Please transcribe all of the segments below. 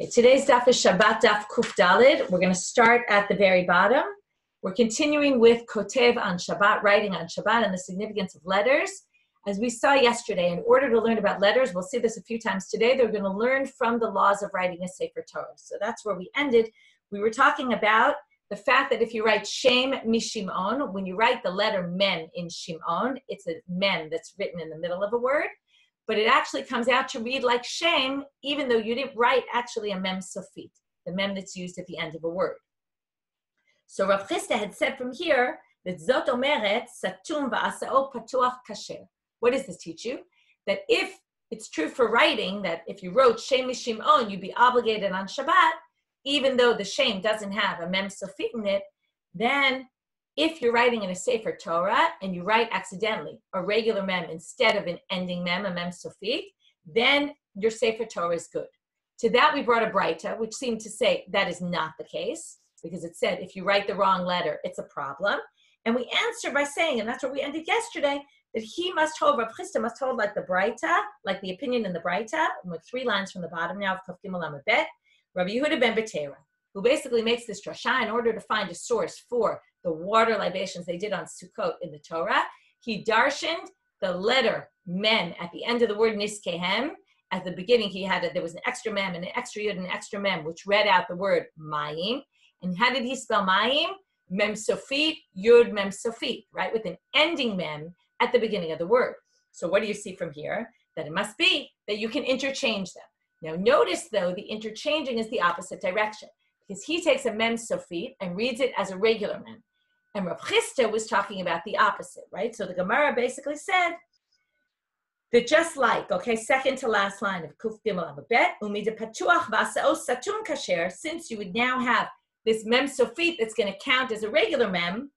Okay, today's daf is Shabbat daf Kuf Dalid. We're going to start at the very bottom. We're continuing with Kotev on Shabbat, writing on Shabbat, and the significance of letters. As we saw yesterday, in order to learn about letters, we'll see this a few times today, they're going to learn from the laws of writing a Sefer Torah. So that's where we ended. We were talking about the fact that if you write Shem Mishimon, when you write the letter Mem in Shimon, it's a Mem that's written in the middle of a word. But it actually comes out to read like Shem, even though you didn't write actually a Mem Sofit, the Mem that's used at the end of a word. So Rav Chisda had said from here that Zot Omeret Satum Va'asao Patuach Kasher. What does this teach you? That if it's true for writing, that if you wrote Shem Mishimon, you'd be obligated on Shabbat, even though the Shem doesn't have a Mem Sofit in it, then if you're writing in a Sefer Torah and you write accidentally a regular Mem instead of an ending Mem, a Mem Sofit, then your Sefer Torah is good. To that we brought a Braita, which seemed to say that is not the case, because it said if you write the wrong letter, it's a problem. And we answered by saying, and that's where we ended yesterday, that he must hold, Rav Chisda must hold like the Braita, like the opinion in the Braita, like 3 lines from the bottom now of Kaf Gimel Amud Bet, Rabbi Yehuda ben Betera, who basically makes this drasha in order to find a source for the water libations they did on Sukkot in the Torah. He darshaned the letter Mem at the end of the word Niskehem. At the beginning, there was an extra Mem and an extra Yud and an extra Mem, which read out the word Mayim. And how did he spell Mayim? Mem Sofit, Yud Mem Sofit, right? With an ending Mem at the beginning of the word. So what do you see from here? That it must be that you can interchange them. Now notice though, the interchanging is the opposite direction, because he takes a Mem Sofit and reads it as a regular Mem. And Rav Chisda was talking about the opposite, right? So the Gemara basically said that just like, okay, second to last line of Kuf Gimel Amud Bet, Umida Patuach V'asao Satum Kasher, since you would now have this Mem Sofit that's going to count as a regular Mem,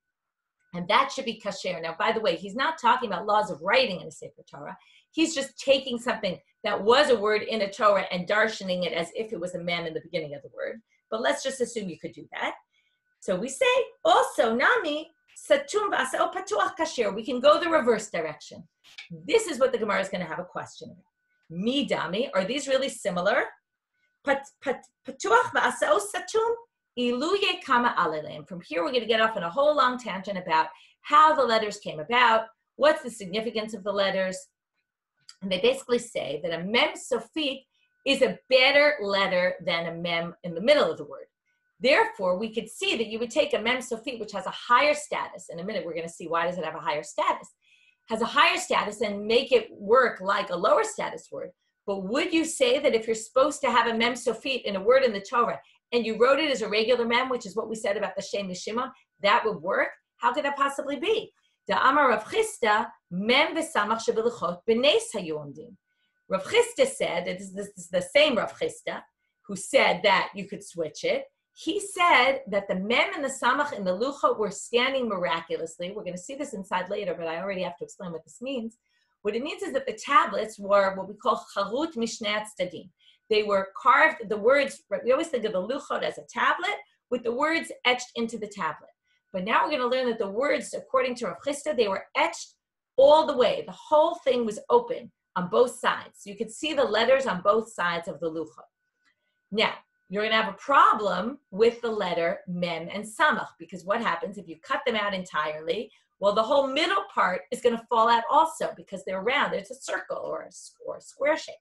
and that should be Kasher. Now, by the way, he's not talking about laws of writing in a Sefer Torah. He's just taking something that was a word in a Torah and darshaning it as if it was a Mem in the beginning of the word. But let's just assume you could do that. So we say, also, Nami, Satum V'asao Patuach Kasher. We can go the reverse direction. This is what the Gemara is going to have a question about. Mi Dami, are these really similar? Patuach V'asao Satum, Iluye Kama Aleleim. From here, we're going to get off on a whole long tangent about how the letters came about, what's the significance of the letters. And they basically say that a Mem Sofit is a better letter than a Mem in the middle of the word. Therefore, we could see that you would take a Mem Sofit, which has a higher status. In a minute, we're going to see why does it have a higher status. Has a higher status and make it work like a lower status word. But would you say that if you're supposed to have a Mem Sofit in a word in the Torah and you wrote it as a regular Mem, which is what we said about the Shem Mishimon, that would work? How could that possibly be? Da Amar Rav Chisda, Mem v'samach shebeluchot b'neis hayu omdim. Rav Chisda said, this is the same Rav Chisda, who said that you could switch it. He said that the Mem and the Samach and the Luchot were standing miraculously. We're going to see this inside later, but I already have to explain what this means. What it means is that the tablets were what we call Charut Mishnei Tzaddim. They were carved, the words, we always think of the Luchot as a tablet, with the words etched into the tablet. But now we're going to learn that the words, according to Rav Chisda, they were etched all the way. The whole thing was open on both sides. So you could see the letters on both sides of the Luchot. Now, you're going to have a problem with the letter Mem and Samach, because what happens if you cut them out entirely? Well, the whole middle part is going to fall out also because they're round. It's a circle or a square shape.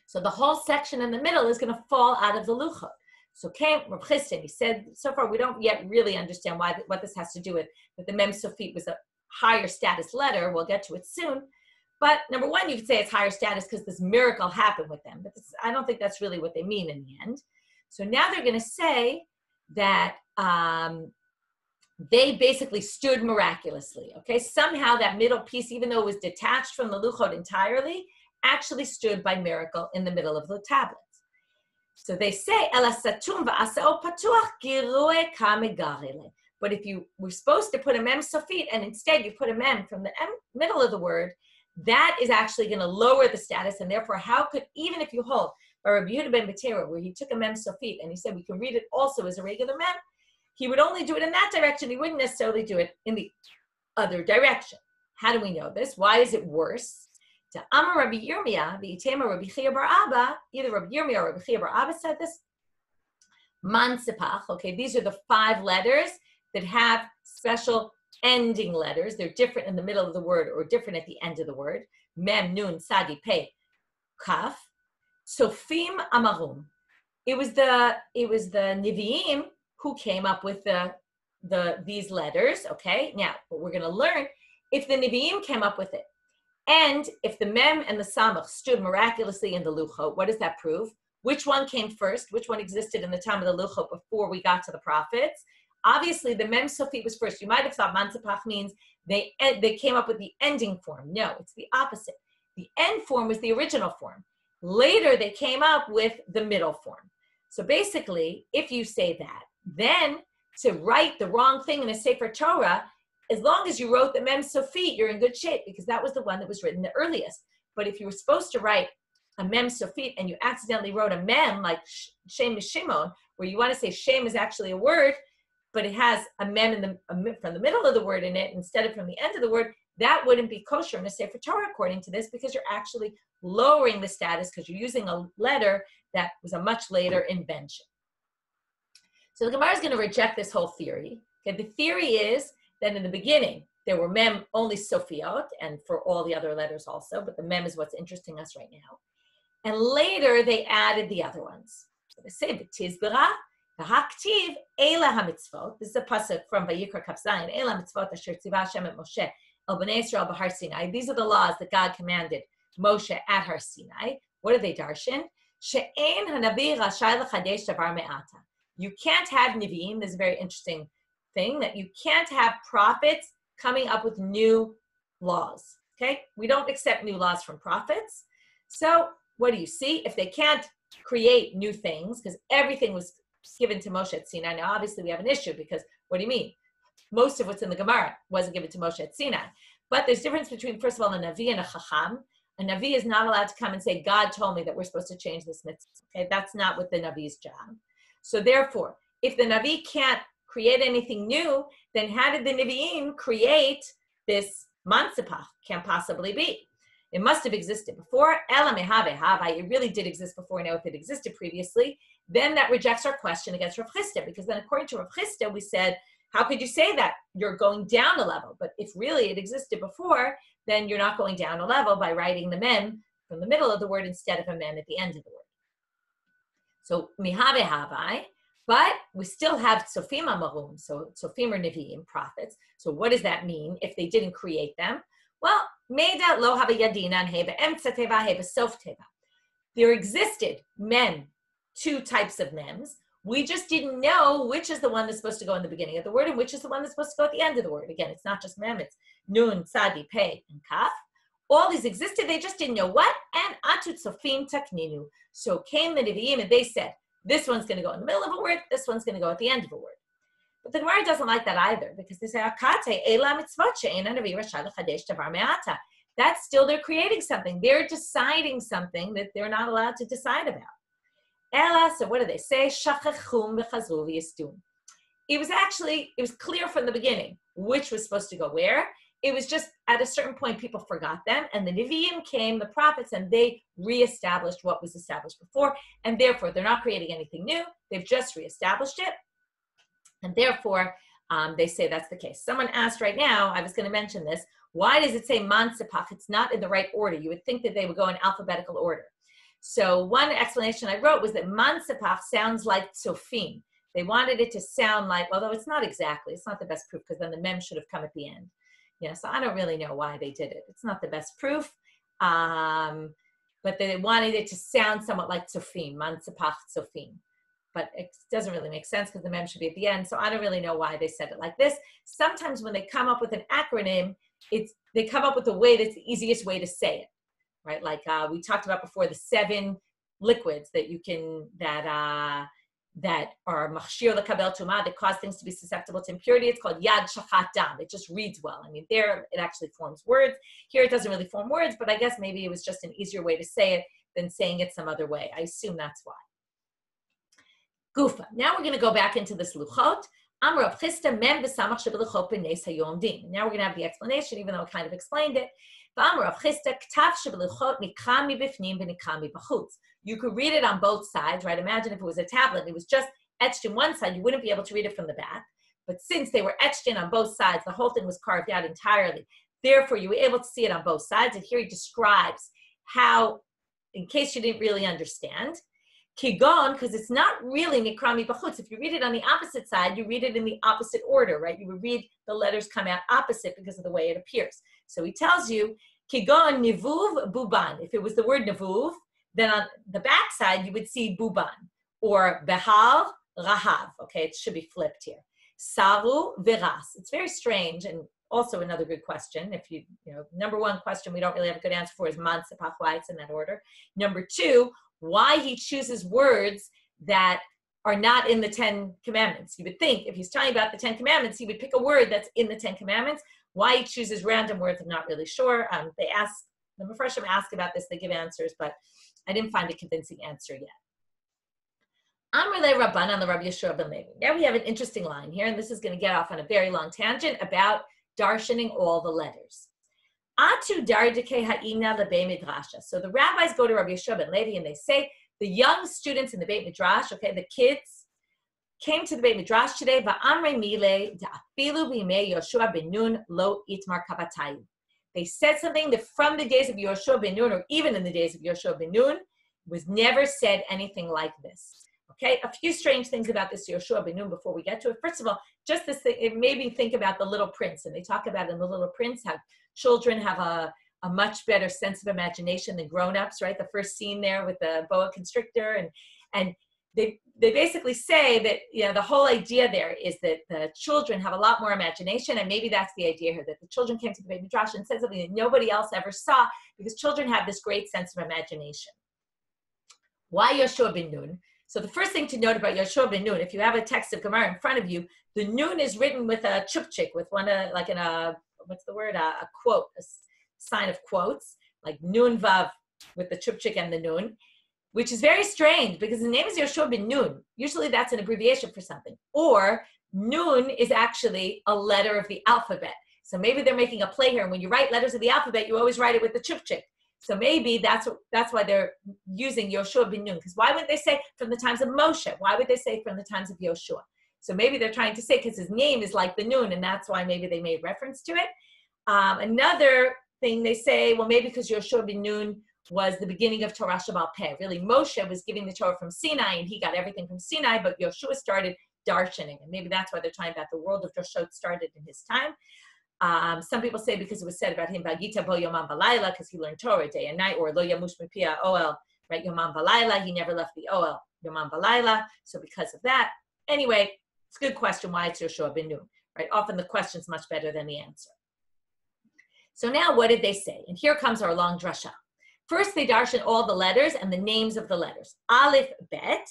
So the whole section in the middle is going to fall out of the Luchot. So came Rav Chisda, he said, so far we don't yet really understand what this has to do with, that the Mem Sofit was a higher status letter. We'll get to it soon. But number one, you could say it's higher status because this miracle happened with them. But I don't think that's really what they mean in the end. So now they're going to say that they basically stood miraculously. Okay, somehow that middle piece, even though it was detached from the Luchot entirely, actually stood by miracle in the middle of the tablets. So they say, Ela satum v'asao patuach girue kamegarele. But if you were supposed to put a Mem Sofit and instead you put a Mem from the middle of the word, that is actually going to lower the status, and therefore, how could, even if you hold by Rabbi Yehuda ben Betera, where he took a Mem Sofit and he said we can read it also as a regular Mem, he would only do it in that direction. He wouldn't necessarily do it in the other direction. How do we know this? Why is it worse? To Amar Rabbi Yirmiyah, v'itema Rabbi Chia bar Abba, either Rabbi Yirmiyah or Rabbi Chia bar Abba said this. Mansipach, okay, these are the 5 letters that have special ending letters. They're different in the middle of the word or different at the end of the word. Mem, Nun, Sadi, Pei, Kaf. Sofim Amarum. It was the Nevi'im who came up with these letters, okay? Now, but we're going to learn if the Nevi'im came up with it, and if the Mem and the Samach stood miraculously in the Luchot, what does that prove? Which one came first? Which one existed in the time of the Luchot before we got to the prophets? Obviously, the Mem Sofi was first. You might have thought Mansipach means they came up with the ending form. No, it's the opposite. The end form was the original form. Later, they came up with the middle form. So basically, if you say that, then to write the wrong thing in a Sefer Torah, as long as you wrote the Mem Sofi, you're in good shape because that was the one that was written the earliest. But if you were supposed to write a Mem Sofi and you accidentally wrote a Mem like Shem Shimon, where you want to say Shem is actually a word, but it has a Mem from the middle of the word in it instead of from the end of the word, that wouldn't be kosher in a Sefer Torah according to this because you're actually lowering the status because you're using a letter that was a much later invention. So the Gemara is going to reject this whole theory. Okay, the theory is that in the beginning, there were Mem only Sofiot, and for all the other letters also, but the Mem is what's interesting us right now. And later, they added the other ones. So they say, B'tizbera, v'haktiv, Eila hamitzvot. This is a pasuk from Vayikra Kaf Zayin. Eila hamitzvot asher tzivah Hashem et Moshe el b'nei Yisrael b'Har Sinai. These are the laws that God commanded Moshe at Har Sinai. What are they darshan? She'en hanavi rashai l'chadesh davar me'ata. You can't have Nevi'im. This is a very interesting thing, that you can't have prophets coming up with new laws, okay? We don't accept new laws from prophets. So what do you see? If they can't create new things, because everything was given to Moshe at Sinai. Now, obviously, we have an issue because what do you mean? Most of what's in the Gemara wasn't given to Moshe at Sinai. But there's a difference between, first of all, a Navi and a Chacham. A Navi is not allowed to come and say, God told me that we're supposed to change this mitzvah. Okay, that's not what the Navi's job. So therefore, if the Navi can't create anything new, then how did the Nevi'im create this Mansipach? Can't possibly be. It must have existed before. Ela mehave hava. It really did exist before. Now, if it existed previously, then that rejects our question against Rav Chisda, because then according to Rav Chisda, we said, how could you say that? You're going down a level. But if really it existed before, then you're not going down a level by writing the Mem from the middle of the word instead of a Mem at the end of the word. So mihave havai. But we still have Sofim Amarum, so Sofim or Nevi'im, prophets. So what does that mean if they didn't create them? Well, Meida lo hava yadinan heva emtza teva heva sof teva. There existed Mem, 2 types of Mems. We just didn't know which is the one that's supposed to go in the beginning of the word and which is the one that's supposed to go at the end of the word. Again, it's not just Mem, it's Nun, Sadi, Pei, and Kaf. All these existed, they just didn't know what. And Atut Sofim Takninu. So came the Nevi'im and they said, this one's going to go in the middle of a word, this one's going to go at the end of a word. But the Gemara doesn't like that either, because they say, that's still, they're creating something. They're deciding something that they're not allowed to decide about. Ela, so what do they say? It was clear from the beginning which was supposed to go where. It was just at a certain point, people forgot them, and the Nevi'im came, the prophets, and they reestablished what was established before, and therefore they're not creating anything new. They've just reestablished it, and therefore they say that's the case. Someone asked right now, I was going to mention this, why does it say Mansipach? It's not in the right order. You would think that they would go in alphabetical order. So one explanation I wrote was that Mansipach sounds like Tzofim. They wanted it to sound like, although it's not exactly, it's not the best proof, because then the Mem should have come at the end. Yeah, so I don't really know why they did it. It's not the best proof, but they wanted it to sound somewhat like Tzofim, Mansipach Tzofim. But it doesn't really make sense because the Mem should be at the end, so I don't really know why they said it like this. Sometimes when they come up with an acronym, they come up with the way that's the easiest way to say it, right? Like we talked about before, the 7 liquids that you can, that are machshir lekabel tumah, that cause things to be susceptible to impurity. It's called yad shachat dam. It just reads well. I mean, there it actually forms words. Here it doesn't really form words, but I guess maybe it was just an easier way to say it than saying it some other way. I assume that's why. Gufa. Now we're going to go back into this luchot. Amar Rav Chisda mem v'samach shebeluchot b'neis hayom din. Now we're going to have the explanation, even though I kind of explained it. You could read it on both sides, right? Imagine if it was a tablet and it was just etched in one side, you wouldn't be able to read it from the back. But since they were etched in on both sides, the whole thing was carved out entirely. Therefore, you were able to see it on both sides. And here he describes how, in case you didn't really understand, Kigon, because it's not really Nikrami Bachutz. If you read it on the opposite side, you read it in the opposite order, right? You would read the letters come out opposite because of the way it appears. So he tells you, Kigon Nivuv Buban. If it was the word Nivuv, then on the back side, you would see Buban. Or Behal Rahav. Okay, it should be flipped here. Saru Viras. It's very strange, and also another good question. If you know, number one question we don't really have a good answer for is Man Sepach, why it's in that order. Number two, why he chooses words that are not in the 10 Commandments. You would think if he's talking about the 10 Commandments, he would pick a word that's in the 10 Commandments. Why he chooses random words, I'm not really sure. The Mepharshim ask about this, they give answers, but I didn't find a convincing answer yet. Amrle Rabban on the Rabbi Yeshua ben Levi. Now we have an interesting line here, and this is going to get off on a very long tangent about darshaning all the letters. Atu dardike ha'ina lebe midrasha. So the rabbis go to Rabbi Yeshua ben Levi and they say, the young students in the Beit Midrash, okay, the kids, came to the Beit Midrash today, va'amre mile da'afilu b'imei Yoshua ben Nun lo itmar kabatayu. They said something that from the days of Yoshua ben Nun, or even in the days of Yoshua ben Nun, was never said anything like this. Okay, a few strange things about this Yoshua ben Nun before we get to it. First of all, just this thing, it made me think about the Little Prince, and they talk about in the Little Prince how children have a much better sense of imagination than grown-ups, right? The first scene there with the boa constrictor, and they basically say that, you know, the whole idea there is that the children have a lot more imagination, and maybe that's the idea here, that the children came to the Beit Midrash and said something that nobody else ever saw, because children have this great sense of imagination. Why Yoshua ben Nun? So the first thing to note about Yoshua ben Nun, if you have a text of Gemara in front of you, the Nun is written with a chupchik, with one, like in a, what's the word, a quote, a sign of quotes, like Nun Vav with the chupchik and the Nun, which is very strange because the name is Yoshua ben Nun. Usually that's an abbreviation for something. Or Nun is actually a letter of the alphabet. So maybe they're making a play here. And when you write letters of the alphabet, you always write it with the chupchik. So maybe that's why they're using Yoshua ben Nun. Because why wouldn't they say from the times of Moshe? Why would they say from the times of Yoshua? So maybe they're trying to say because his name is like the Nun, and that's why maybe they made reference to it. Another thing they say, well, maybe because Yoshua ben Nun was the beginning of Torah Shabbal Peh. Really, Moshe was giving the Torah from Sinai, and he got everything from Sinai, but Yoshua started darshaning, and maybe that's why they're talking about the world of Drashot started in his time. Some people say because it was said about him, Vagita bo yomam v'layla, because he learned Torah day and night, or lo yamush mipia oel, right, yomam v'layla, he never left the oel, yomam v'layla, so because of that. Anyway, it's a good question why it's Yoshua ben Nun, right? Often the question's much better than the answer. So now what did they say? And here comes our long drasha. First, they darshan all the letters and the names of the letters. Aleph Bet,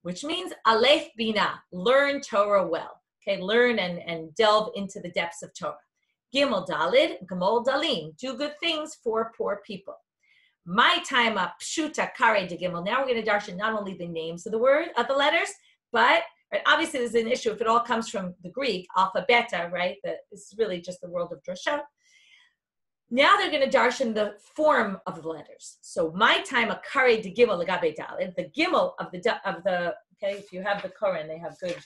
which means Aleph Bina, learn Torah well. Okay, learn and delve into the depths of Torah. Gimel Dalid, Gimel Dalim, do good things for poor people. My time up, Pshuta Kare de Gimel. Now we're going to darshan not only the names of the letters, but right, obviously there's an issue if it all comes from the Greek, alpha, beta, right? This is really just the world of drasha. Now they're going to darshan the form of the letters. So my time a kare de gimel legabe dalid, the gimel of the okay, if you have the Koran, they have good,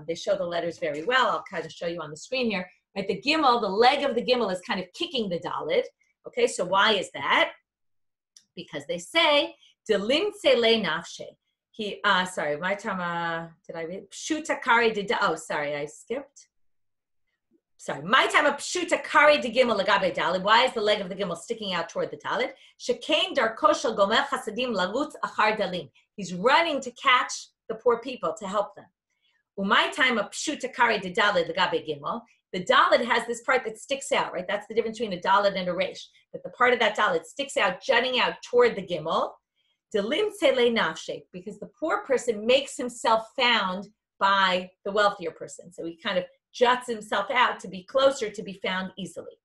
they show the letters very well. I'll kind of show you on the screen here. Right, the gimel, the leg of the gimel is kind of kicking the dalid. Okay, so why is that? Because they say delim sele nafshe. Sorry, my time. Did I read pshuta kare de? Oh, sorry, I skipped. Sorry, my time of pshuta kare de gimel legabe dalid. Why is the leg of the gimel sticking out toward the dalid? Shekain darko shel gomer chasadim larutz achar dalim. He's running to catch the poor people to help them. My time of pshuta kare de dalid legabe gimel. The dalid has this part that sticks out, right? That's the difference between a dalid and a resh. That the part of that dalid sticks out, jutting out toward the gimel. Delim sele nafshe, because the poor person makes himself found by the wealthier person. So he kind of juts himself out to be closer to be found easily.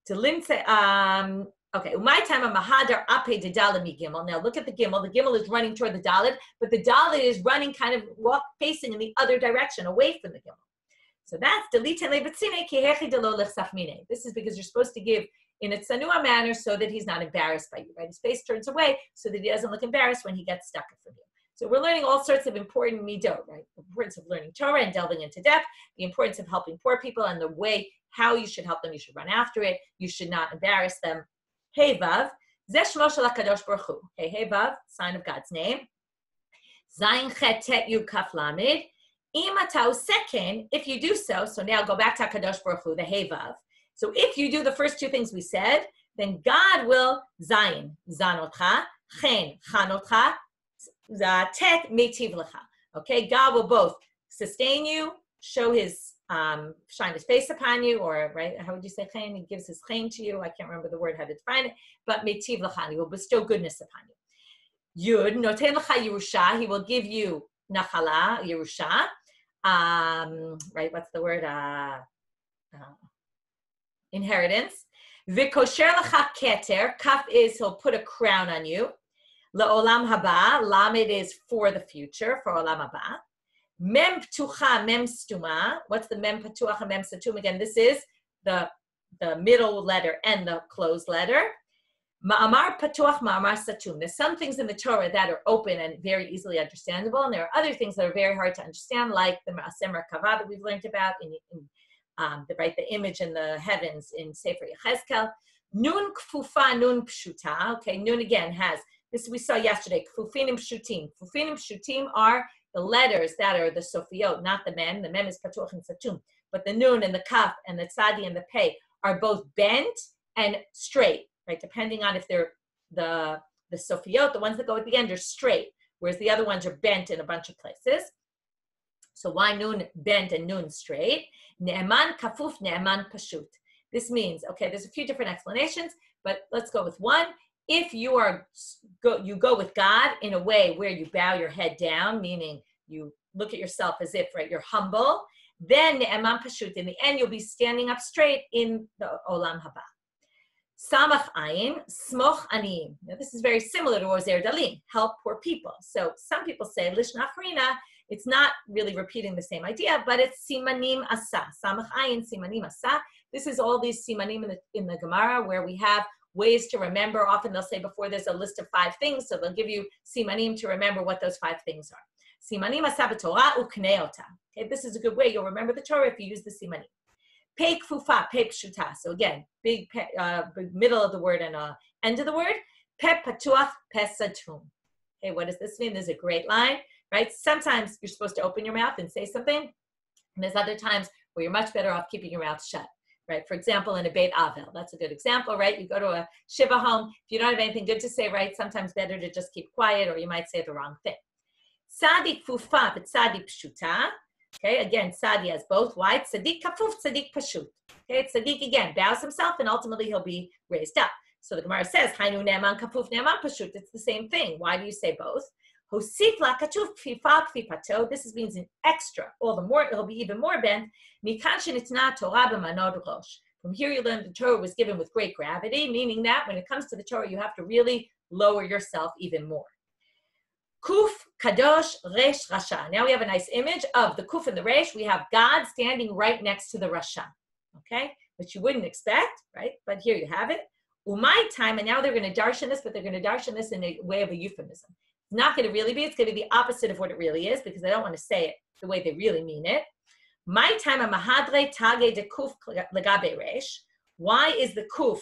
Okay, my time a mahadar ape de dalami gimel. Now look at the gimel. The gimel is running toward the dalid, but the dalid is running kind of facing in the other direction, away from the gimel. So that's delete lebetzine ki hechi delo lechsaf mine. This is because you're supposed to give in a tsanua manner so that he's not embarrassed by you, right? His face turns away so that he doesn't look embarrassed when he gets stuck from you. So we're learning all sorts of important midot, right? The importance of learning Torah and delving into depth, the importance of helping poor people and the way how you should help them. You should run after it. You should not embarrass them. Hey Vav, Zeh Shmo Shel HaKadosh Baruch Hu. Okay, Hey Vav, sign of God's name. Zayin Chet Tet Yud Kaf Lamed. Im Ata Oseken, if you do so now go back to HaKadosh Baruch Hu, the Hey Vav. So if you do the first two things we said, then God will Zayin, Zanotcha, Chen, Chanotcha, Tet Meitiv Lecha. Okay, God will both sustain you, show his, shine his face upon you, or, right, how would you say chen? He gives his chen to you. I can't remember the word, how to define it, but Meitiv Lecha, he will bestow goodness upon you. Yud, Noten Lecha Yerusha, he will give you Nachala, Yerusha. Right, what's the word? Inheritance. V'kosher Lecha Keter, Kaf is he'll put a crown on you. La'olam haba, lamed is for the future, for olam haba. Mem ptucha, mem stuma. What's the mem ptucha, mem satum? Again, this is the middle letter and the closed letter. Ma'amar patuach, ma'amar satum. There's some things in the Torah that are open and very easily understandable, and there are other things that are very hard to understand, like the Ma'aseh Merkavah that we've learned about in the image in the heavens in Sefer Yechezkel. Nun kfufa, nun pshuta. Okay, nun again has. This we saw yesterday, Kfufinim Pshutim. Kfufinim Pshutim are the letters that are the Sofiot, not the mem. The mem is Patuach and Satum. But the Nun and the Kaf and the Tzadi and the Pei are both bent and straight, right? Depending on if they're the Sofiot, the ones that go at the end are straight, whereas the other ones are bent in a bunch of places. So why Nun bent and Nun straight? Ne'eman Kafuf, Ne'eman Pashut. This means, okay, there's a few different explanations, but let's go with one. If you go with God in a way where you bow your head down, meaning you look at yourself as if, right, you're humble, then Ne'eman Pashut, in the end, you'll be standing up straight in the Olam Haba. Samach Ayin, Smoch Aniyim. Now, this is very similar to Ozer Dalim, help poor people. So some people say, Lishna Achrina, it's not really repeating the same idea, but it's Simanim Asa. Samach Ayin, Simanim Asa. This is all these Simanim in the Gemara where we have ways to remember. Often they'll say before there's a list of 5 things, so they'll give you simanim to remember what those 5 things are. Simanim asa b'Torah uknei ota. Okay, this is a good way. You'll remember the Torah if you use the simanim. Pei kfufa, pei pshuta. So again, big middle of the word and end of the word. Pe patuach, pe satum. Okay, what does this mean? This is a great line, right? Sometimes you're supposed to open your mouth and say something, and there's other times where you're much better off keeping your mouth shut. Right, for example, in a Beit Avel, that's a good example, right? You go to a Shiva home, if you don't have anything good to say, right, sometimes better to just keep quiet, or you might say the wrong thing. Sadi kfufa, but sadi pshuta. Okay, again, sadi has both. Why? Tzadik kafuf, tzadik pashut. Okay, tzadik again bows himself, and ultimately he'll be raised up. So the Gemara says, Hainu ne'eman kafuf ne'eman pashut. It's the same thing. Why do you say both? Hosif la kachuf kfifa kfipato. This means an extra. All the more, it'll be even more bent. Mikanshin it's not Torah b'manod rosh. From here you learn the Torah was given with great gravity, meaning that when it comes to the Torah, you have to really lower yourself even more. Kuf, kadosh, resh, rasha. Now we have a nice image of the kuf and the resh. We have God standing right next to the rasha. Okay, which you wouldn't expect, right? But here you have it. Umay time, and now they're going to darshan this, but they're going to darshan this in a way of a euphemism. It's not going to really be, it's going to be the opposite of what it really is, because I don't want to say it the way they really mean it. My time a mahadre tage de kuf legabe resh. Why is the kuf,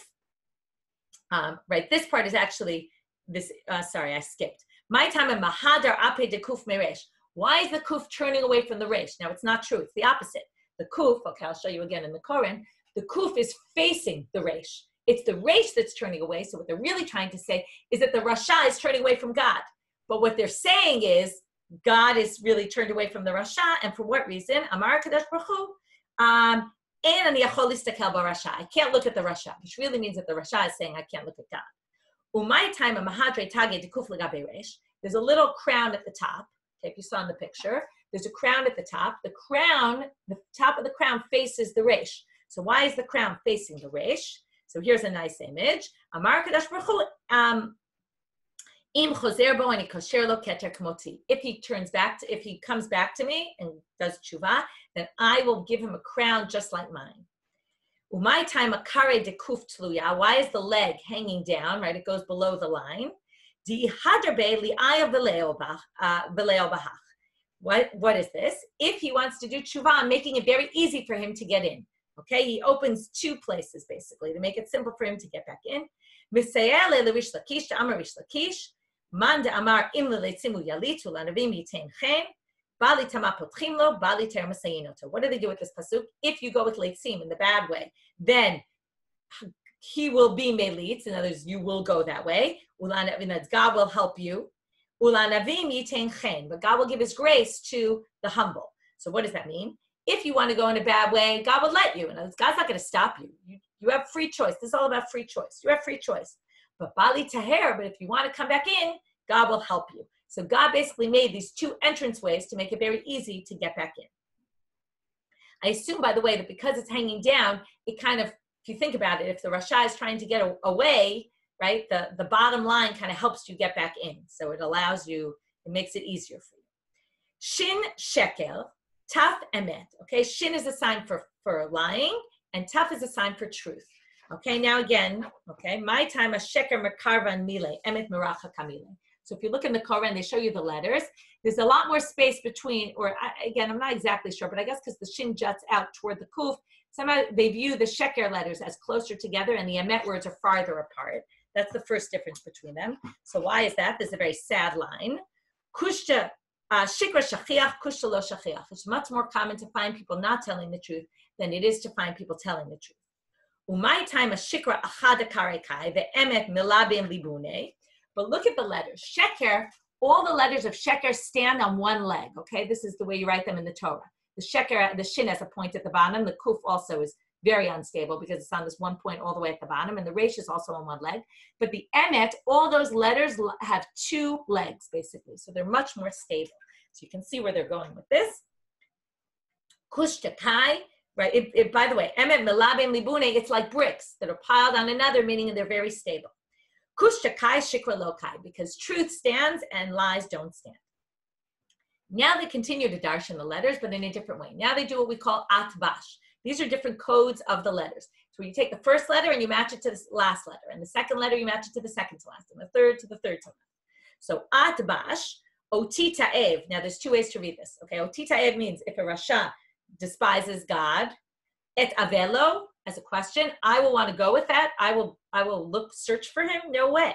right, this part is actually, this, sorry, I skipped. My time a mahadar ape de kuf meresh. Why is the kuf turning away from the resh? Now, it's not true, it's the opposite. The kuf, okay, I'll show you again in the Koran, the kuf is facing the resh. It's the resh that's turning away, so what they're really trying to say is that the rasha is turning away from God. But what they're saying is, God is really turned away from the rasha, and for what reason? Amar Kadosh Baruch Hu, I can't look at the rasha, which really means that the rasha is saying, I can't look at God. Umay time a mahadre tage de kuf legabe resh. There's a little crown at the top. Okay, if you saw in the picture, there's a crown at the top. The crown, the top of the crown faces the resh. So why is the crown facing the resh? So here's a nice image. Amar Kadosh Baruch Hu, if he turns back, if he comes back to me and does tshuva, then I will give him a crown just like mine. Umay time akare de kuf tluya. Why is the leg hanging down, right? It goes below the line. Di hadarbe li'aya v'leo bahach. What is this? If he wants to do tshuva, I'm making it very easy for him to get in. Okay, he opens two places basically to make it simple for him to get back in. Misayele levish lakish amar rish lakish. Manda amar im leletzimu yalitu lanavim yitain chen. Bali tama potchim lo, bali ter masayinoto. What do they do with this pasuk? If you go with leitzim in the bad way, then he will be melitz. In other words, you will go that way. God will help you. Ulanavim yitain chen, but God will give his grace to the humble. So what does that mean? If you want to go in a bad way, God will let you. And God's not going to stop you. You have free choice. This is all about free choice. You have free choice. But bali taher, but if you want to come back in, God will help you. So God basically made these two entrance ways to make it very easy to get back in. I assume, by the way, that because it's hanging down, it kind of, if you think about it, if the Rasha is trying to get away, right, the bottom line kind of helps you get back in. So it allows you, it makes it easier for you. Shin shekel, taf emet. Okay, shin is a sign for lying, and taf is a sign for truth. Okay, now again, okay, my time a sheker mekarvan mile, emet meracha kamile. So if you look in the Koran, they show you the letters. There's a lot more space between, or again, I'm not exactly sure, but I guess because the shin juts out toward the kuf, somehow they view the sheker letters as closer together and the emet words are farther apart. That's the first difference between them. So why is that? There's a very sad line. Kushta shikra shachiach, kushta lo shachiach. It's much more common to find people not telling the truth than it is to find people telling the truth. Umay time a shikra achad karekai, the emet milabim libune. But look at the letters. Sheker, all the letters of sheker stand on one leg. Okay, this is the way you write them in the Torah. The sheker, the shin has a point at the bottom. The kuf also is very unstable because it's on this one point all the way at the bottom, and the resh is also on one leg. But the emet, all those letters have two legs basically, so they're much more stable. So you can see where they're going with this. Kushtakai, right? By the way, emet melabim libune, it's like bricks that are piled on another, meaning they're very stable. Kushtakai shikra lokai, because truth stands and lies don't stand. Now they continue to darshan the letters, but in a different way. Now they do what we call atbash. These are different codes of the letters. So you take the first letter and you match it to the last letter, and the second letter you match it to the second to last, and the third to the third to last. So atbash, oti ta'ev. Now there's two ways to read this. Okay, oti ta'ev means if a rasha despises God, et avelo, as a question, I will want to go with that. I will search for him. No way.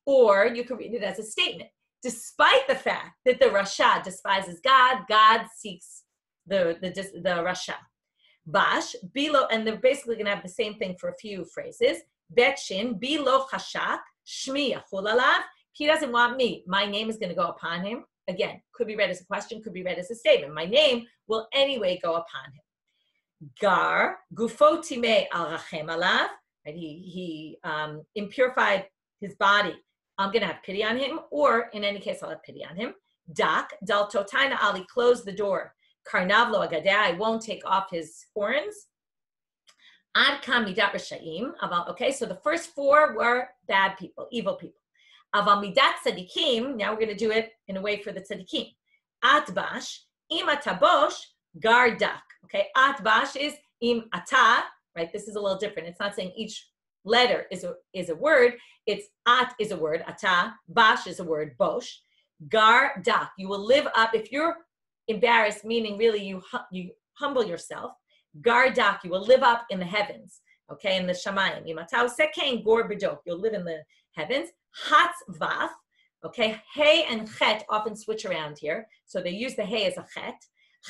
Or you can read it as a statement. Despite the fact that the rasha despises God, God seeks the rasha. Bash, bilo, and they're basically going to have the same thing for a few phrases. Betshin, bilo chashak, shmi yachul alav. He doesn't want me. My name is going to go upon him. Again, could be read as a question, could be read as a statement. My name will anyway go upon him. Gar, gufo timei al rachem alav. He impurified his body. I'm going to have pity on him, or in any case, I'll have pity on him. Dak, dal totaina ali, close the door. Karnavlo agadeh, I won't take off his horns. Ad kam midat rasha'im. Okay, so the first four were bad people, evil people. Aval midat tzadikim, now we're going to do it in a way for the tzadikim. Atbash, im atabosh, gardak. Okay, atbash is im ata, right? This is a little different. It's not saying each letter is a word. It's at is a word, ata, bash is a word, bosh. Gardak, you will live up, if you're embarrassed, meaning really you humble yourself. Gardak, you will live up in the heavens. Okay, in the shamayim. Imatau sekain gor b'dok, you'll live in the heavens. Hatz vaf, okay, hey and chet often switch around here. So they use the hey as a chet.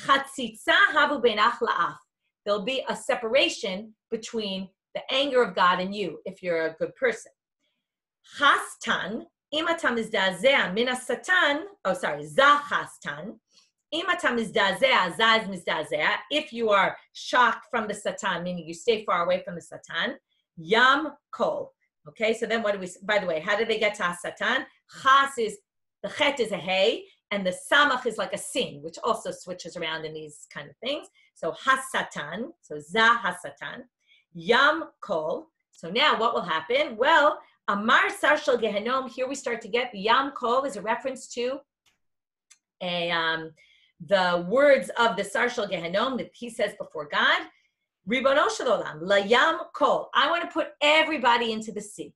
Chatzitza havu beinach la'af. There'll be a separation between the anger of God and you if you're a good person. Chastan, imatam izdazeh min satan. Oh, sorry, zachastan. Imatam izdazeh, zaz mizdazeh. If you are shocked from the satan, meaning you stay far away from the satan. Yam kol. Okay, so then what do we? By the way, how did they get to satan? Chas is the chet is a hey, and the samach is like a sin, which also switches around in these kind of things. So hasatan, so za hasatan. Yam kol. So now what will happen? Well, Amar Sarshal Gehenom, here we start to get the Yam kol is a reference to the words of the Sarshal Gehenom that he says before God. Ribono shel olam, layam kol. I want to put everybody into the sea.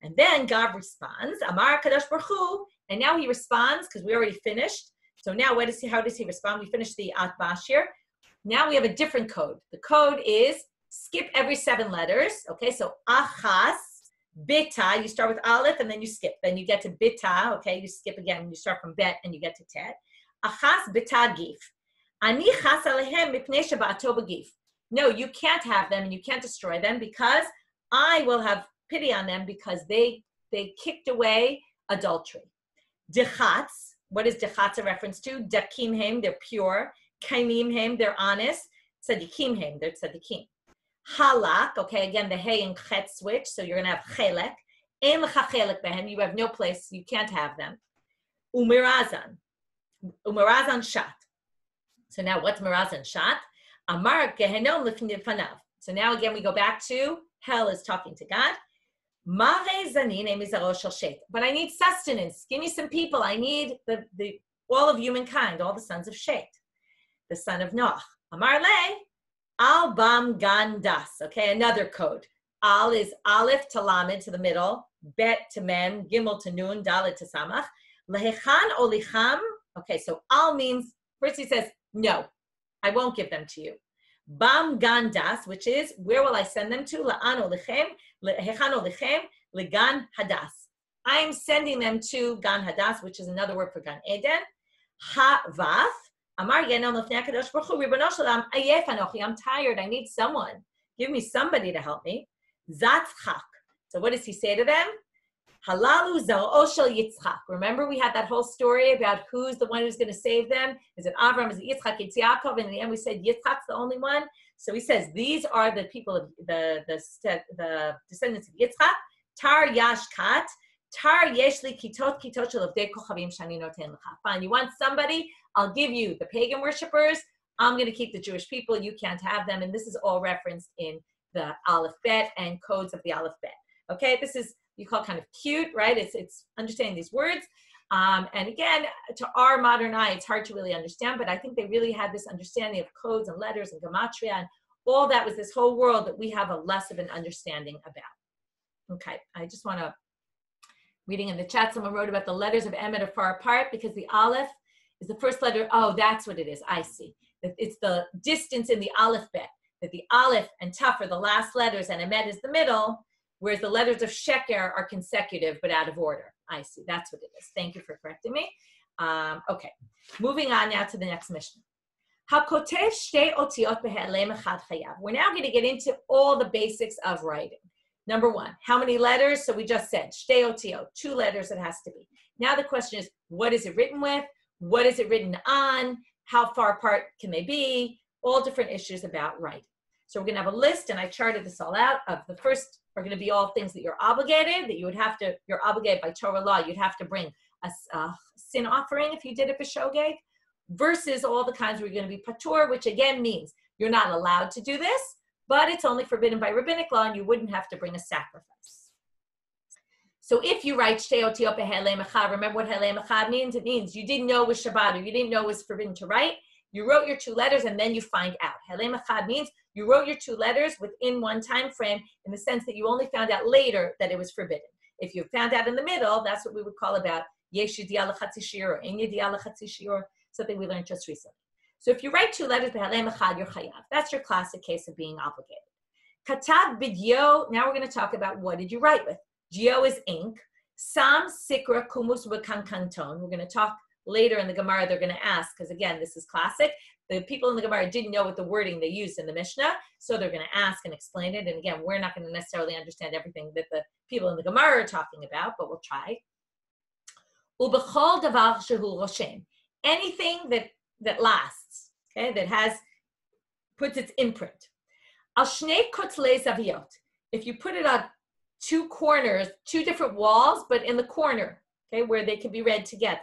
And then God responds, Amar Kadosh Baruch Hu, and now he responds because we already finished. So now how does he respond? We finished the At Bashir. Now we have a different code. The code is skip every 7 letters. Okay, so Achas, Bita, you start with Aleph and then you skip. Then you get to Bita, okay, you skip again. You start from Bet and you get to Tet. Achas, Bita, Gif. Ani chas alehem mipnei shaba'ato b'gif. No, you can't have them and you can't destroy them because I will have pity on them because they kicked away adultery. Dechatz, what is dechatz a reference to? Dakim hem, they're pure. Kaimim hem, they're honest. Tzadikim hem, they're tzadikim. Halak, okay, again, the hey and chet switch, so you're going to have chelek. Ein lecha chelek behem, you have no place, you can't have them. Umirazan shat. So now what's mirazan shat? Amar gehenom lifnei fanav. So now again we go back to hell is talking to God. But I need sustenance. Give me some people. I need the all of humankind, all the sons of Shet, the son of Noach. Amar le, al bam gandas. Okay, another code. Al is aleph to lamed to the middle, bet to mem, gimel to nun, dalet to samach. Lehechan olicham. Okay, so al means, first he says, no, I won't give them to you. Bam gandas, which is, where will I send them to? La'an olichem, lehechan olichem, legan hadas. I am sending them to Gan Hadas, which is another word for Gan Eden. Ha-vath, amar yenom lefnei HaKadosh Baruch Hu, ribono shel olam, ayef anochi, I'm tired, I need someone. Give me somebody to help me. Zatzchak. So what does he say to them? Halalu zar'o shel Yitzchak. Remember we had that whole story about who's the one who's going to save them? Is it Avram? Is it Yitzchak? It's Yaakov. And in the end we said Yitzchak's the only one. So he says these are the people of the descendants of Yitzchak. Tar yash kat. Tar yeshli kitot shel avdei kochavim shani noten lecha. Fine, you want somebody? I'll give you the pagan worshipers. I'm going to keep the Jewish people. You can't have them. And this is all referenced in the Aleph Bet and codes of the Aleph Bet. Okay, this is you call kind of cute, right? It's understanding these words. And again, to our modern eye, it's hard to really understand, but I think they really had this understanding of codes and letters and gematria and all that was this whole world that we have a less of an understanding about. Okay, I just want to, reading in the chat, someone wrote about the letters of Emet are far apart because the Aleph is the first letter. Oh, that's what it is. I see. It's the distance in the Aleph Bet, that the Aleph and Taf are the last letters and Emet is the middle, whereas the letters of Sheker are consecutive but out of order. I see. That's what it is. Thank you for correcting me. Okay. Moving on now to the next Mishnah. HaKotev shtei otiot be'helem echad chayav. We're now going to get into all the basics of writing. Number 1, how many letters? So we just said shtei otiot, 2 letters it has to be. Now the question is, what is it written with? What is it written on? How far apart can they be? All different issues about writing. So we're going to have a list, and I charted this all out. Of the first are going to be all things that you're obligated, that you would have to, you're obligated by Torah law, you'd have to bring a sin offering if you did it for shogeg, versus all the kinds where you're going to be patur, which again means you're not allowed to do this, but it's only forbidden by rabbinic law, and you wouldn't have to bring a sacrifice. So if you write shtei otiot be'helem echad, remember what helem echad means? It means you didn't know it was Shabbat, or you didn't know it was forbidden to write. You wrote your 2 letters and then you find out. Helem echad means you wrote your 2 letters within one time frame in the sense that you only found out later that it was forbidden. If you found out in the middle, that's what we would call about yesh yediah lechatzi shiur or ein yediah lechatzi shiur, something we learned just recently. So if you write 2 letters be'helem echad, you're chayav. That's your classic case of being obligated. Katav b'dio, now we're going to talk about what did you write with. Gio is ink. Sam sikra kumus v'kankanton. We're going to talk later in the Gemara, they're going to ask, because again, this is classic. The people in the Gemara didn't know what the wording they used in the Mishnah, so they're going to ask and explain it. And again, we're not going to necessarily understand everything that the people in the Gemara are talking about, but we'll try. Ubechol davar shehu roshem. Anything that lasts, okay, that puts its imprint. Al shnei kotlei zaviyot. If you put it on 2 corners, 2 different walls, but in the corner, okay, where they can be read together.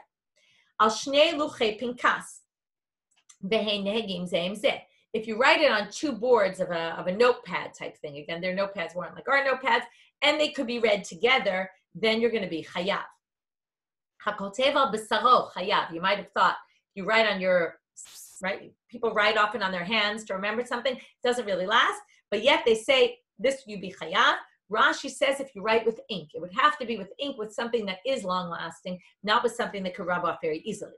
Al shnei luchei pinkas. If you write it on 2 boards of a notepad type thing, again, their notepads weren't like our notepads, and they could be read together, then you're going to be chayav. Hakotev al besaro chayav. You might have thought you write on your right? People write often on their hands to remember something. It doesn't really last, but yet they say this you be chayav. Rashi says if you write with ink, it would have to be with ink with something that is long-lasting, not with something that could rub off very easily.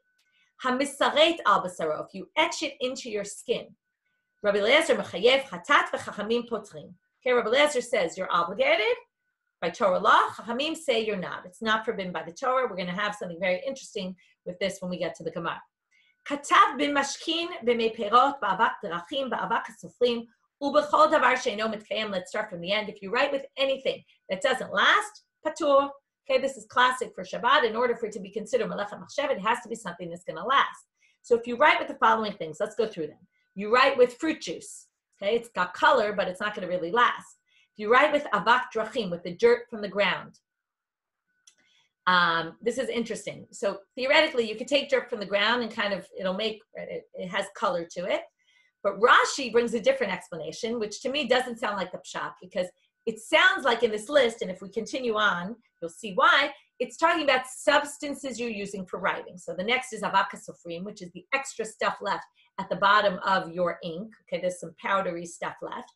Hamisaret al basaro, if you etch it into your skin. Rabbi Eliezer mechayev chatat v'chachamim potrin. Okay, Rabbi Eliezer says you're obligated by Torah law. Chachamim say you're not. It's not forbidden by the Torah. We're going to have something very interesting with this when we get to the Gemara. Katav bin mashkin b'mei perot ba'avak derachim ba'avak hasofrim ubechol davar she'eino mitkayem. Let's start from the end. If you write with anything that doesn't last, patur. Okay, this is classic for Shabbat. In order for it to be considered melechet machshev, it has to be something that's going to last. So if you write with the following things, let's go through them. You write with fruit juice. Okay, it's got color, but it's not going to really last. If you write with avak drachim, with the dirt from the ground, this is interesting. So theoretically, you could take dirt from the ground and kind of, it'll make, it has color to it. But Rashi brings a different explanation, which to me doesn't sound like the pshat, because it sounds like in this list, and if we continue on, you'll see why, it's talking about substances you're using for writing. So the next is avak hasofrim, which is the extra stuff left at the bottom of your ink. Okay, there's some powdery stuff left.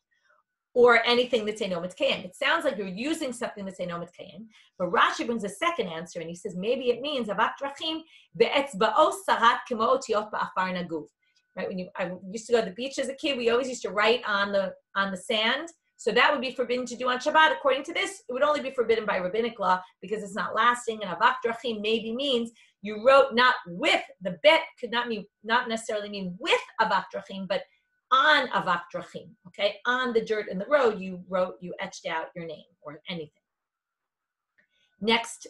Or anything that's eino mitkayem. It sounds like you're using something that's eino mitkayem, but Rashi brings a second answer, and he says maybe it means avak drachim be'etzba'o sarat kemo otiot ba'afar naguv. Right? When I used to go to the beach as a kid, we always used to write on the sand. So that would be forbidden to do on Shabbat. According to this, it would only be forbidden by rabbinic law because it's not lasting. And avak drachim maybe means you wrote not with, the bet could not necessarily mean with avak drachim, but on avak drachim, okay? On the dirt in the road, you etched out your name or anything. Next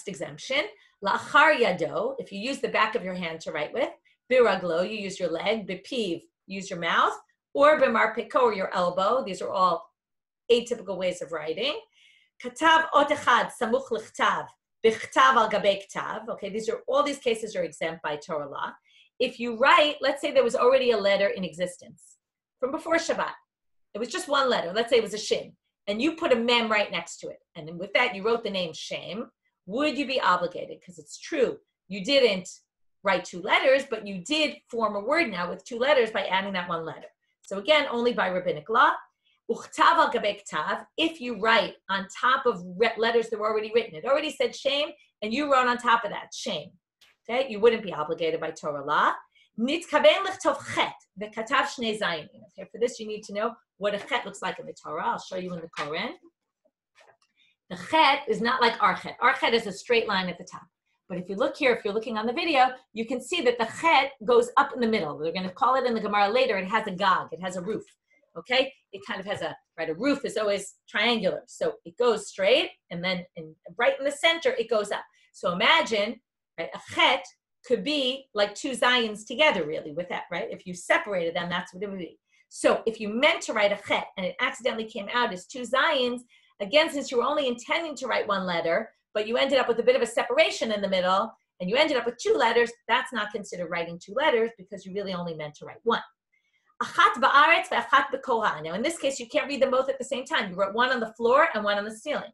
exemption, la'achar yado, if you use the back of your hand to write with, biraglo, you use your leg, bipiv, use your mouth, or b'marpeko, or your elbow. These are all atypical ways of writing. Katav ot echad samuch l'chtav, b'chtav al gabei ktav, okay? All these cases are exempt by Torah law. If you write, let's say there was already a letter in existence from before Shabbat. It was just one letter. Let's say it was a shin. And you put a mem right next to it. And then with that, you wrote the name Shem. Would you be obligated? Because it's true. You didn't write two letters, but you did form a word now with two letters by adding that one letter. So again, only by rabbinic law. Uchtav al gabei ktav, if you write on top of letters that were already written. It already said Shem, and you wrote on top of that Shem. Okay, you wouldn't be obligated by Torah law. Nitkaven lichtov chet v'katav shnei zayin. Okay, for this you need to know what a chet looks like in the Torah. I'll show you in the Koran. The chet is not like our chet. Our chet is a straight line at the top. But if you look here, if you're looking on the video, you can see that the chet goes up in the middle. We're going to call it in the Gemara later. It has a gog. It has a roof. Okay, it kind of has a roof is always triangular, so it goes straight, and then right in the center it goes up. So imagine. Right? A chet could be like two zayins together, really, with that, right? If you separated them, that's what it would be. So if you meant to write a chet and it accidentally came out as two zayins, again, since you were only intending to write one letter, but you ended up with a bit of a separation in the middle, and you ended up with two letters, that's not considered writing two letters because you really only meant to write one. Achat ba'aretz ve'achat b'korah. Now, in this case, you can't read them both at the same time. You wrote one on the floor and one on the ceiling.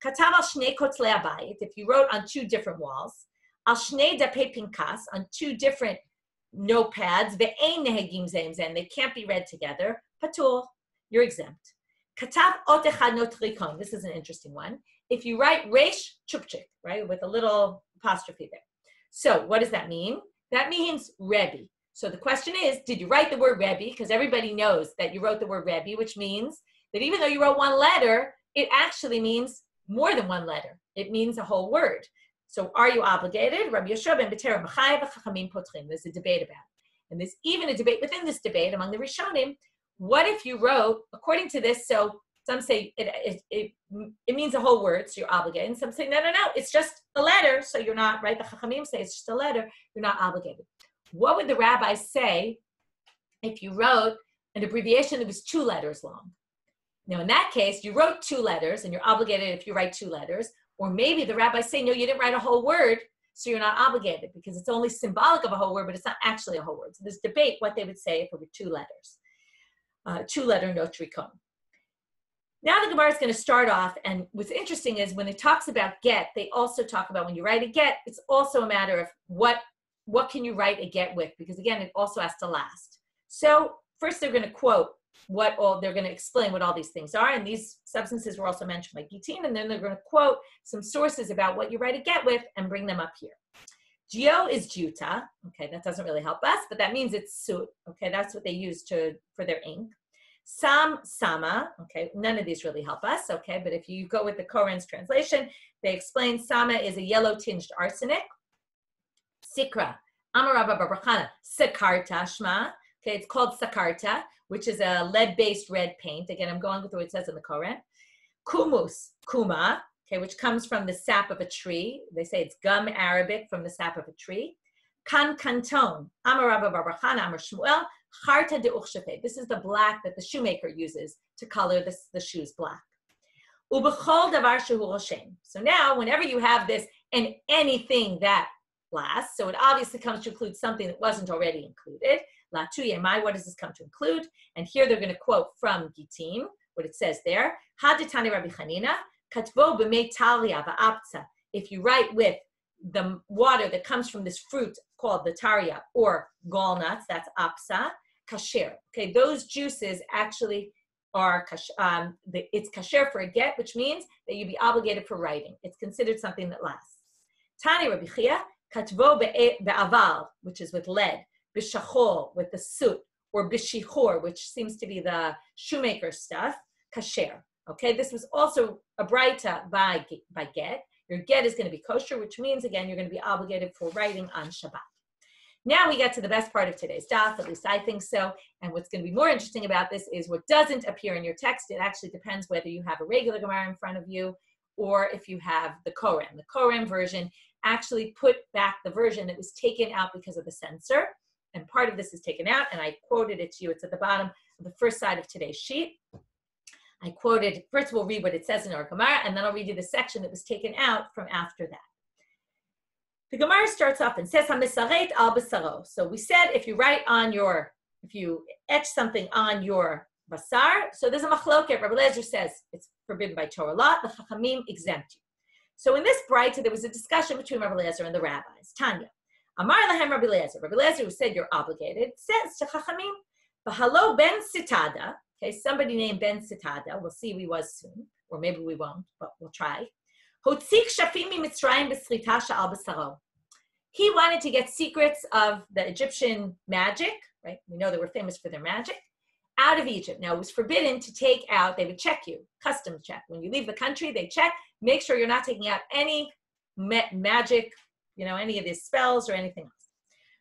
Katav al shnei kotlei habayit, if you wrote on two different walls. Al shnei dapei pinkas, on two different notepads, ve'ein nehegim zeim zem, they can't be read together. Patur, you're exempt. Katav ot echad notrikon, this is an interesting one. If you write resh chupchik, right, with a little apostrophe there. So what does that mean? That means Rebbe. So the question is, did you write the word Rebbe? Because everybody knows that you wrote the word Rebbe, which means that even though you wrote one letter, it actually means more than one letter. It means a whole word. So are you obligated? Rabbi Yeshua ben Betera Machayev v'chachamim potchim. There's a debate about it. And there's even a debate within this debate among the Rishonim. What if you wrote, according to this, so some say it means a whole word, so you're obligated. And some say, no, it's just a letter, so you're not, right? The Chachamim say it's just a letter, you're not obligated. What would the rabbis say if you wrote an abbreviation that was two letters long? Now, in that case, you wrote two letters, and you're obligated if you write two letters. Or maybe the rabbis say, no, you didn't write a whole word, so you're not obligated because it's only symbolic of a whole word, but it's not actually a whole word. So there's debate what they would say if it were two letters, two-letter notrikon. Now the Gemara is going to start off, and what's interesting is when it talks about get, they also talk about when you write a get, it's also a matter of what what can you write a get with? Because again, it also has to last. So first they're going to quote they're going to explain what all these things are. And these substances were also mentioned by Gitin. And then they're going to quote some sources about what you write a get with and bring them up here. Geo is juta. Okay, that doesn't really help us, but that means it's sut. Okay, that's what they use for their ink. Sam, sama. Okay, none of these really help us. Okay, but if you go with the Koran's translation, they explain sama is a yellow tinged arsenic. Sikra, amarabba babrachana, sakarta shma. Okay, it's called sakarta, which is a lead-based red paint. Again, I'm going with what it says in the Koran. Kumus, kuma. Okay, which comes from the sap of a tree. They say it's gum Arabic from the sap of a tree. Kan kanton, Amar Rabba Barachana, Amar Shmuel, Charta de Uchshafe. This is the black that the shoemaker uses to color the shoes black. Ubechol davar shehu roshem. So now, whenever you have this and anything that lasts, so it obviously comes to include something that wasn't already included. La tuye mai, what does this come to include? And here they're going to quote from Gitim, what it says there. Haditani Rabbi Chanina. If you write with the water that comes from this fruit called the tarya or gallnuts, that's apsa, kasher. Okay, those juices actually are, it's kasher for a get, which means that you'd be obligated for writing. It's considered something that lasts. Tani Rabbi Chia, katvo be'aval, which is with lead, b'shachol, with the soot, or b'shichor, which seems to be the shoemaker stuff, kasher. Okay, this was also a braita by get. Your get is going to be kosher, which means, again, you're going to be obligated for writing on Shabbat. Now we get to the best part of today's daf, at least I think so. And what's going to be more interesting about this is what doesn't appear in your text. It actually depends whether you have a regular Gemara in front of you or if you have the Koran. The Koran version actually put back the version that was taken out because of the censor. And part of this is taken out, and I quoted it to you. It's at the bottom of the first side of today's sheet. I quoted, first we'll read what it says in our Gemara, and then I'll read you the section that was taken out from after that. The Gemara starts off and says, HaMisaret al basaro. So we said if you etch something on your basar, so there's a machloket. Rabbi Eliezer says it's forbidden by Torah law. The Chachamim exempt you. So in this braita, there was a discussion between Rabbi Eliezer and the rabbis. Tanya, Amar lahem Rabbi Eliezer. Rabbi Eliezer, who said you're obligated, says to Chachamim, V'halo ben sitada. Okay, somebody named Ben Sitada. We'll see if he was soon, or maybe we won't, but we'll try. He wanted to get secrets of the Egyptian magic, right? We know they were famous for their magic, out of Egypt. Now, it was forbidden to take out, they would check you, customs check. When you leave the country, they check, make sure you're not taking out any magic, any of these spells or anything else.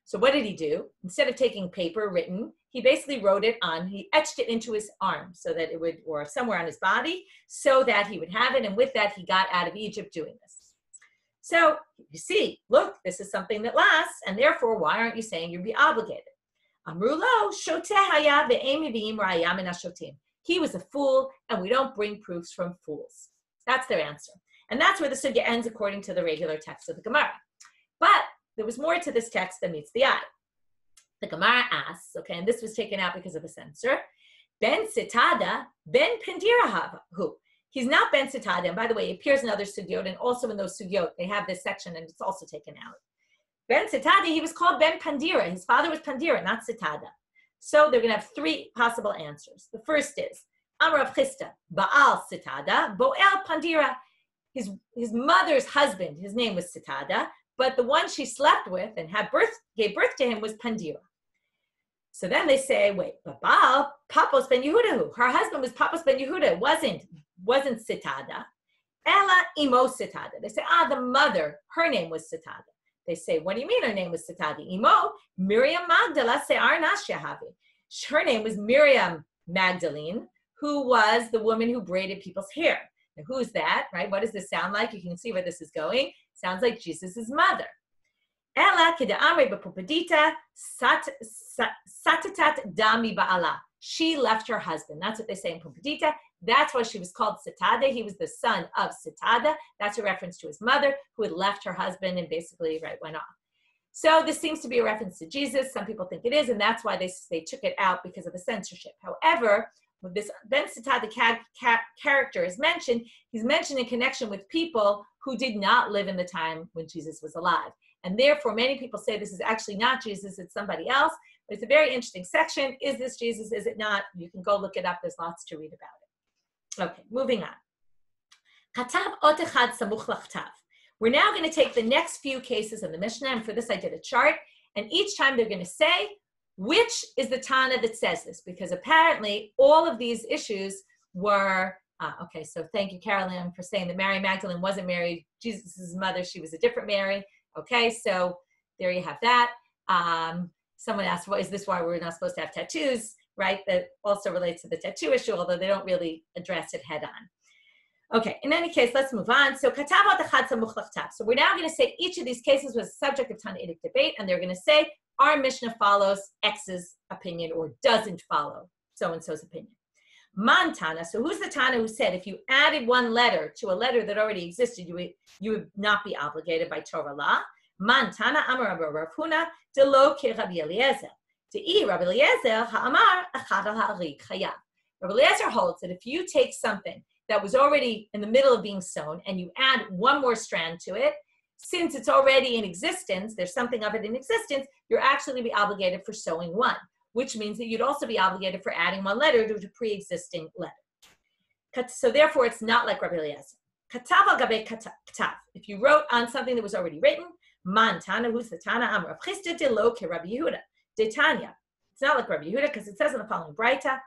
So what did he do? Instead of taking paper written, he basically wrote it he etched it into his arm so that it would, or somewhere on his body, so that he would have it. And with that, he got out of Egypt doing this. So you see, look, this is something that lasts. And therefore, why aren't you saying you'd be obligated? Amrulo, shoteh haya ve'em mevi'im ra'aya min hashotim. He was a fool, and we don't bring proofs from fools. That's their answer. And that's where the sugya ends according to the regular text of the Gemara. But there was more to this text than meets the eye. The Gemara asks, okay, and this was taken out because of the censor, Ben Sitada, Ben Pandira who? He's not Ben Sitada, and by the way, he appears in other sugyot, and also in those sugyot, they have this section, and it's also taken out. Ben Sitada, he was called Ben Pandira. His father was Pandira, not Sitada. So they're going to have three possible answers. The first is, Amar Rav Chisda, Baal Sitada, Boel Pandira. His mother's husband, his name was Sitada, but the one she slept with and gave birth to him was Pandira. So then they say, wait, but Baal, Papos ben Yehuda, her husband was Papos ben Yehuda, wasn't Sitada. Ella imo Sitada. They say, the mother, her name was Sitada. They say, what do you mean her name was Sitada? Imo, Miriam Magdala Se'ar Nashyahavi. Her name was Miriam Magdalene, who was the woman who braided people's hair. Now, who's that, right? What does this sound like? You can see where this is going. Sounds like Jesus' mother. Ella keda'amre b'pupadita satatat dami ba'ala. She left her husband. That's what they say in Pupadita. That's why she was called Sitada. He was the son of Sitada. That's a reference to his mother who had left her husband and basically went off. So this seems to be a reference to Jesus. Some people think it is, and that's why they took it out because of the censorship. However, when this Ben Sitada character is mentioned, he's mentioned in connection with people who did not live in the time when Jesus was alive. and therefore many people say this is actually not Jesus, it's somebody else. But it's a very interesting section. Is this Jesus? Is it not? You can go look it up. There's lots to read about it. Okay, moving on. Katav ot echad samuch lachtav. We're now going to take the next few cases in the Mishnah, and for this I did a chart, and each time they're going to say, which is the Tana that says this? Because apparently all of these issues were, okay, so thank you, Carolyn, for saying that Mary Magdalene wasn't married. Jesus' mother, she was a different Mary. Okay, so there you have that. Someone asked, well, is this why we're not supposed to have tattoos, right? That also relates to the tattoo issue, although they don't really address it head on. Okay, in any case, let's move on. So so we're now going to say each of these cases was the subject of Tanaitic debate, and they're going to say, our Mishnah follows X's opinion or doesn't follow so-and-so's opinion. Man Tana, so who's the Tana who said if you added one letter to a letter that already existed, you would not be obligated by Torah law? Man Tana Amar Rav Huna de lo ke Rabbi Eliezer. De'i Rabbi Eliezer ha'amar achad al ha'arik chayav. Rabbi Eliezer holds that if you take something that was already in the middle of being sewn and you add one more strand to it, since it's already in existence, there's something of it in existence, you're actually going to be obligated for sewing one, which means that you'd also be obligated for adding one letter to a pre-existing letter. So therefore, it's not like Rabbi Eliezer. Katav al gabe katav. If you wrote on something that was already written, man Tana, who's the Tana? Amar Rav Chisda de lo ke Rabbi Yehuda de Tanya. It's not like Rabbi Yehuda because it says in the following Braita,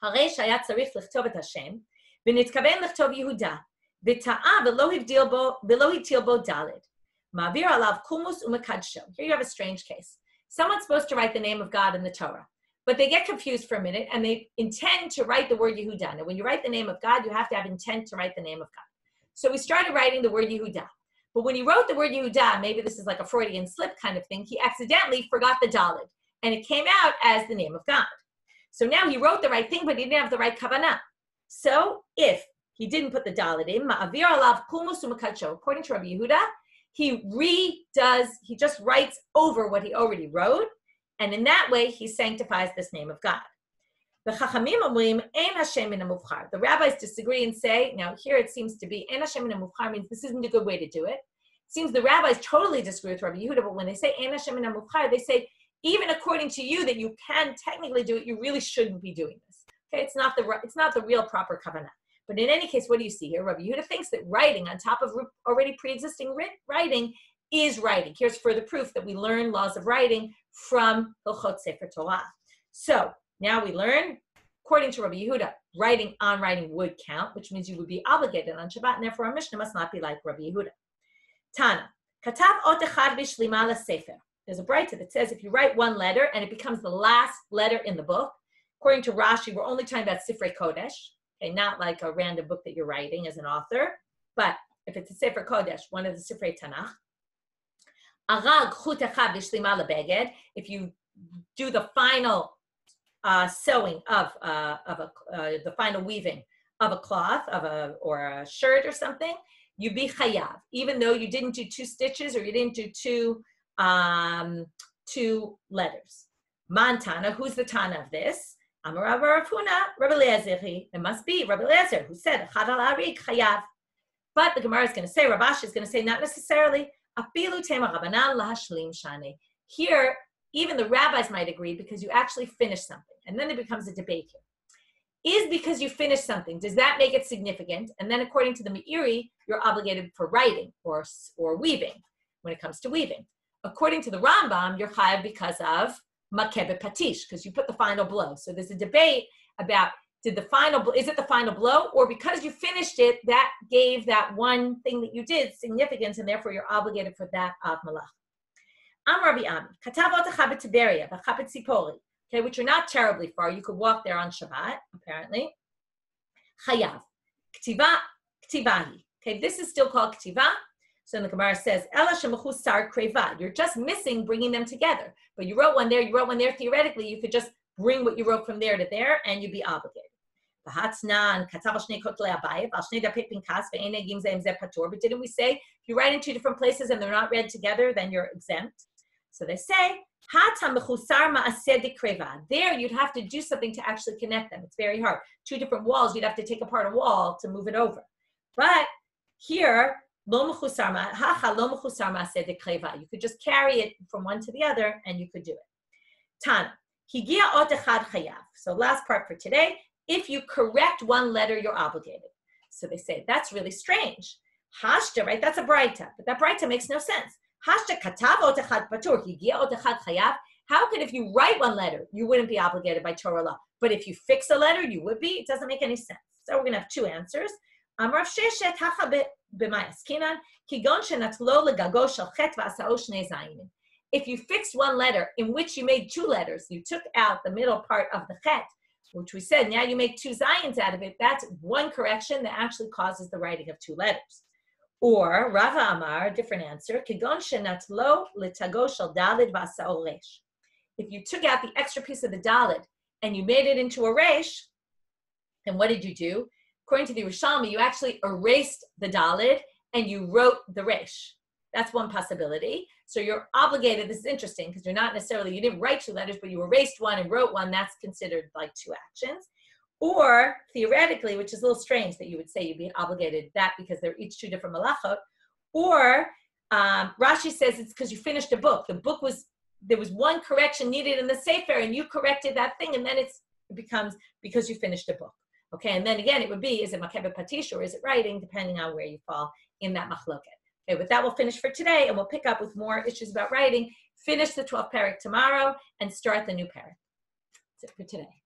Harei shaya tzarich lichtov et Hashem v'nitkaven lichtov Yehuda v'ta'a v'lo hitil bo dalid ma'avir alav kumus u'mekadsho. Here you have a strange case. Someone's supposed to write the name of God in the Torah, but they get confused for a minute and they intend to write the word Yehuda. Now, when you write the name of God, you have to have intent to write the name of God. So we started writing the word Yehuda. But when he wrote the word Yehuda, maybe this is like a Freudian slip kind of thing, he accidentally forgot the Dalid, and it came out as the name of God. So now he wrote the right thing, but he didn't have the right kavanah. So if he didn't put the Dalid in, ma'avir alav kumus u'mekadsho, according to Rabbi Yehuda, he just writes over what he already wrote, and in that way, he sanctifies this name of God. The Chachamim omrim, ein Hashem min hamuvchar. The rabbis disagree and say, now here it seems to be, ein Hashem min hamuvchar means this isn't a good way to do it. It seems the rabbis totally disagree with Rabbi Yehuda, but when they say ein Hashem min hamuvchar, they say, even according to you that you can technically do it, you really shouldn't be doing this. Okay, it's not the real proper kavanah. But in any case, what do you see here? Rabbi Yehuda thinks that writing on top of already pre-existing writing is writing. Here's further proof that we learn laws of writing from Hilchot Sefer Torah. So now we learn, according to Rabbi Yehuda, writing would count, which means you would be obligated on Shabbat, and therefore our Mishnah must not be like Rabbi Yehuda. Tana, katav ot echad b'shlima l'sefer. There's a braita that says if you write one letter and it becomes the last letter in the book, according to Rashi, we're only talking about Sifrei Kodesh, okay, not like a random book that you're writing as an author, but if it's a Sefer Kodesh, one of the Sifrei Tanakh, arag chut echad b'shlima l'beged, if you do the final sewing of the final weaving of a cloth or a shirt or something, you be chayav, even though you didn't do 2 stitches or you didn't do two letters. Man Tana, who's the Tana of this? Amar Rav Huna, Rabbi Eliezer. It must be Rabbi Eliezer who said chad al harik chayav. But the Gemara is going to say, Rabash is going to say, not necessarily. Afilu tema Rabbanan lahashlim shani. Here, even the rabbis might agree because you actually finished something. And then it becomes a debate here. Is because you finished something, does that make it significant? And then according to the Meiri, you're obligated for writing or weaving when it comes to weaving. According to the Rambam, you're chayav because of makeh patish, because you put the final blow. So there's a debate about is it the final blow, or because you finished it, that gave that one thing that you did significance, and therefore you're obligated for that av malach. Am Rabbi Ami, Katavot Chabet Tiberia, Chabet Tzipori, okay, which are not terribly far. You could walk there on Shabbat, apparently. Chayav, Ktivahi. Okay, this is still called Ktiva. So the Gemara says, Ela shemachusar kreva. You're just missing bringing them together. But you wrote one there, Theoretically, you could just bring what you wrote from there to there, and you'd be obligated. But didn't we say, if you write in 2 different places and they're not read together, then you're exempt? So they say, there you'd have to do something to actually connect them. It's very hard. 2 different walls, you'd have to take apart a wall to move it over. But here, Lo mechusar hacha lo mechusar maaseh dekreva. You could just carry it from one to the other, and you could do it. Tana, higia ot echad chayav. So last part for today. If you correct one letter, you're obligated. So they say that's really strange. Hashta, right? That's a braita, but that braita makes no sense. Hashta katav ot echad patur higia ot echad chayav. How could, if you write one letter, you wouldn't be obligated by Torah law, but if you fix a letter, you would be? It doesn't make any sense. So we're going to have two answers. Amrav sheshet hacha b'mayaskinan kigon shenatlo legago shel chet v'asao shnei zayinim. If you fixed one letter in which you made two letters, you took out the middle part of the chet, which we said, now you make two zayins out of it, that's one correction that actually causes the writing of two letters. Or, Rava Amar, a different answer, kigon shenatlo letago shel dalid v'asao resh. If you took out the extra piece of the dalid and you made it into a resh, then what did you do? According to the Rishalmi, you actually erased the dalid and you wrote the resh. That's one possibility. So you're obligated. This is interesting because you're not necessarily, you didn't write two letters, but you erased one and wrote one. That's considered like two actions. Or theoretically, which is a little strange that you would say you'd be obligated that because they're each two different malachot. Or Rashi says it's because you finished a book. The book was, there was one correction needed in the Sefer and you corrected that thing, and then it becomes because you finished a book. Okay, and then again, it would be, is it makebet patish or is it writing, depending on where you fall in that machloket. Okay, with that, we'll finish for today, and we'll pick up with more issues about writing, finish the 12th parak tomorrow, and start the new parak. That's it for today.